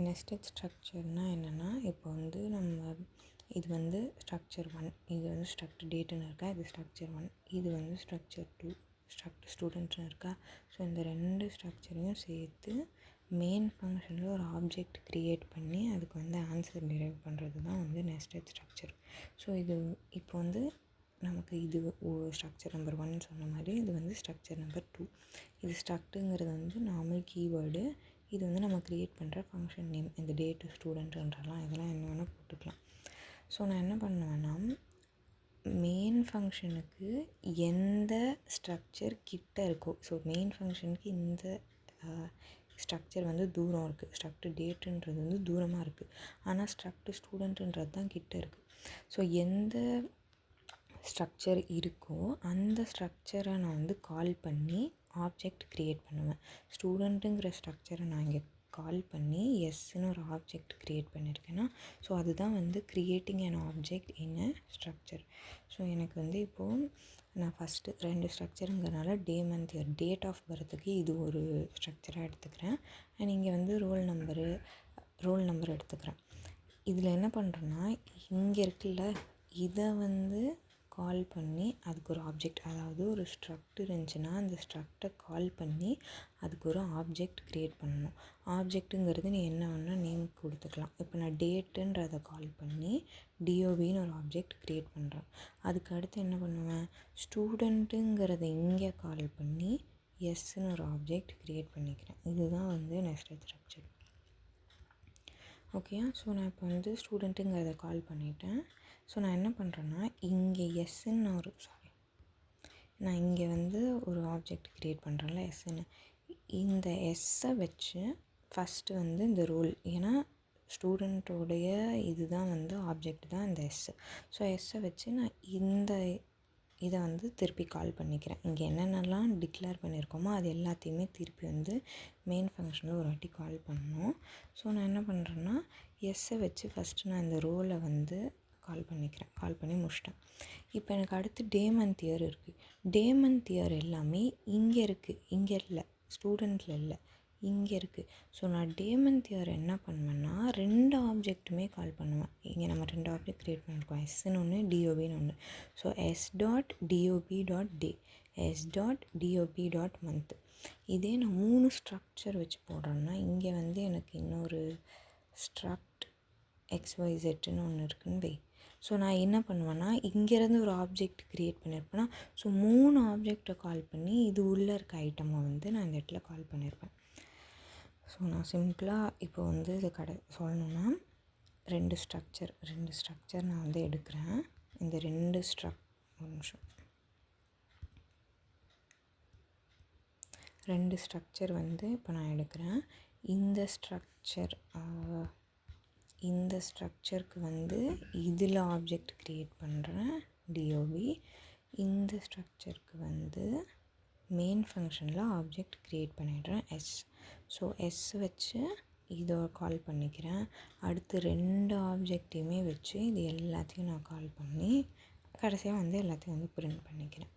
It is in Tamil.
நெஸ்டட் ஸ்ட்ரக்சர்னால் என்னென்னா, இப்போ வந்து நம்ம இது வந்து ஸ்ட்ரக்சர் 1, இது வந்து ஸ்ட்ரக்சர் டேட்டுன்னு இருக்கா, இது ஸ்ட்ரக்சர் 1, இது வந்து ஸ்ட்ரக்சர் 2, ஸ்ட்ரக்சர் ஸ்டூடெண்ட்ஸ்னு இருக்கா. ஸோ இந்த 2 ஸ்ட்ரக்சரையும் சேர்த்து மெயின் ஃபங்க்ஷனில் ஒரு ஆப்ஜெக்ட் க்ரியேட் பண்ணி அதுக்கு வந்து ஆன்சர் டிரைவ் பண்ணுறது தான் வந்து நெஸ்டட் ஸ்ட்ரக்சர். ஸோ இது இப்போ வந்து நமக்கு இது ஸ்ட்ரக்சர் நம்பர் 1 சொன்ன மாதிரி இது வந்து ஸ்ட்ரக்சர் நம்பர் 2. இது ஸ்ட்ரக்ட்டுங்கிறது வந்து நார்மல் கீவேர்டு. இது வந்து நம்ம க்ரியேட் பண்ணுற ஃபங்க்ஷன் நேம். இந்த டேட்டு ஸ்டூடெண்ட்டுன்றலாம் இதெல்லாம் என்ன வேணால் போட்டுக்கலாம். ஸோ நான் என்ன பண்ணுவேன்னா, மெயின் ஃபங்க்ஷனுக்கு எந்த ஸ்ட்ரக்சர் கிட்ட இருக்கோ, ஸோ மெயின் ஃபங்க்ஷனுக்கு இந்த ஸ்ட்ரக்சர் வந்து தூரம் இருக்குது, ஸ்ட்ரக்ட் டேட்டுன்றது வந்து தூரமாக இருக்குது, ஆனால் ஸ்ட்ரக்ட் ஸ்டூடெண்ட்டுன்றது தான் கிட்ட இருக்குது. ஸோ எந்த ஸ்ட்ரக்சர் இருக்கோ அந்த ஸ்ட்ரக்சரை நான் வந்து கால் பண்ணி ஆப்ஜெக்ட் க்ரியேட் பண்ணுவேன். ஸ்டூடெண்ட்டுங்கிற ஸ்ட்ரக்சரை நான் இங்கே கால் பண்ணி எஸ்ன்னு ஒரு ஆப்ஜெக்ட் க்ரியேட் பண்ணியிருக்கேன்னா, ஸோ அதுதான் வந்து creating an object in a structure. So எனக்கு வந்து இப்போது நான் ஃபஸ்ட்டு 2 ஸ்ட்ரக்சருங்கிறனால day month year date of பர்த்துக்கு இது ஒரு ஸ்ட்ரக்சராக எடுத்துக்கிறேன். அண்ட் இங்கே வந்து ரோல் நம்பர் எடுத்துக்கிறேன். இதில் என்ன பண்ணுறேன்னா, இங்கே இருக்குல்ல, இதை வந்து கால் பண்ணி அதுக்கு ஒரு ஆப்ஜெக்ட், அதாவது ஒரு ஸ்ட்ரக்ட் இருந்துச்சுன்னா அந்த ஸ்ட்ரக்டை கால் பண்ணி அதுக்கு ஒரு ஆப்ஜெக்ட் க்ரியேட் பண்ணணும். ஆப்ஜெக்ட்டுங்கிறது நீ என்ன வேணால் நேம் கொடுத்துக்கலாம். இப்போ நான் டேட்டுன்றதை கால் பண்ணி டிஓபின்னு ஒரு ஆப்ஜெக்ட் க்ரியேட் பண்ணுறேன். அதுக்கு அடுத்து என்ன பண்ணுவேன், ஸ்டூடெண்ட்டுங்கிறத இங்கே கால் பண்ணி எஸ்ன்னு ஒரு ஆப்ஜெக்ட் க்ரியேட் பண்ணிக்கிறேன். இதுதான் வந்து நெஸ்டட் ஸ்ட்ரக்சர். ஓகே. ஸோ நான் இப்போ வந்து ஸ்டூடெண்ட்டுங்கிறத கால் பண்ணிவிட்டேன். ஸோ நான் என்ன பண்ணுறேன்னா, இங்கே எஸ்ன்னு நான் இங்கே வந்து ஒரு ஆப்ஜெக்ட் க்ரியேட் பண்ணுறேன்ல எஸ்ன்னு, இந்த எஸ்ஸை வச்சு ஃபஸ்ட்டு வந்து இந்த ரோல், ஏன்னா ஸ்டூடெண்ட்டோடைய இதுதான் வந்து ஆப்ஜெக்ட் தான் இந்த எஸ்ஸு. ஸோ எஸ்ஸை வச்சு நான் இதை வந்து திருப்பி கால் பண்ணிக்கிறேன். இங்கே என்னென்னலாம் டிக்ளேர் பண்ணியிருக்கோமோ அது எல்லாத்தையுமே திருப்பி வந்து மெயின் ஃபங்க்ஷனில் ஒரு வாட்டி கால் பண்ணணும். ஸோ நான் என்ன பண்ணுறேன்னா, எஸ்ஸை வச்சு ஃபஸ்ட்டு நான் இந்த ரோலை வந்து கால் பண்ணி முடிச்சிட்டேன். இப்போ எனக்கு அடுத்து டே மந்த் இயர் இருக்குது. டே மந்த் இயர் எல்லாமே இங்கே இருக்குது, இங்கே இல்லை, ஸ்டூடெண்ட்டில் இல்லை, இங்கே இருக்குது. ஸோ நான் டே மந்த் இயர் என்ன பண்ணுவேன்னா 2 ஆப்ஜெக்ட்டுமே கால் பண்ணுவேன். இங்கே நம்ம 2 ஆப்ஜெக்ட் க்ரியேட் பண்ணியிருக்கோம், எஸ்ன்னு ஒன்று, டிஓபின்னு ஒன்று. So s.dob.day, s.dob.month. இதே நான் 3 ஸ்ட்ரக்சர் வச்சு போடுறேன்னா, இங்கே வந்து எனக்கு இன்னொரு ஸ்ட்ரக்ட் xyzன்னு ஒன்று இருக்குன்னு வை. ஸோ நான் என்ன பண்ணுவேன்னா, இங்கேருந்து ஒரு ஆப்ஜெக்ட் க்ரியேட் பண்ணியிருப்பேன்னா, ஸோ 3 ஆப்ஜெக்டை கால் பண்ணி இது உள்ளே இருக்க ஐட்டமை வந்து நான் இந்த இடத்துல கால் பண்ணியிருப்பேன். ஸோ நான் சிம்பிளாக இப்போ வந்து இது சொல்லணுன்னா, 2 ஸ்ட்ரக்சர் நான் வந்து எடுக்கிறேன். இந்த 2 2 ஸ்ட்ரக்சர் வந்து இப்போ நான் எடுக்கிறேன். இந்த ஸ்ட்ரக்சருக்கு வந்து இதில் ஆப்ஜெக்ட் க்ரியேட் பண்ணுறேன் டிஓபி. இந்த ஸ்ட்ரக்சருக்கு வந்து மெயின் ஃபங்க்ஷனில் ஆப்ஜெக்ட் க்ரியேட் பண்ணிடுறேன் எஸ். ஸோ எஸ் வச்சு இதை கால் பண்ணிக்கிறேன். அடுத்து 2 ஆப்ஜெக்டையுமே வச்சு இது எல்லாத்தையும் நான் கால் பண்ணி கடைசியாக வந்து எல்லாத்தையும் வந்து பிரிண்ட் பண்ணிக்கிறேன்.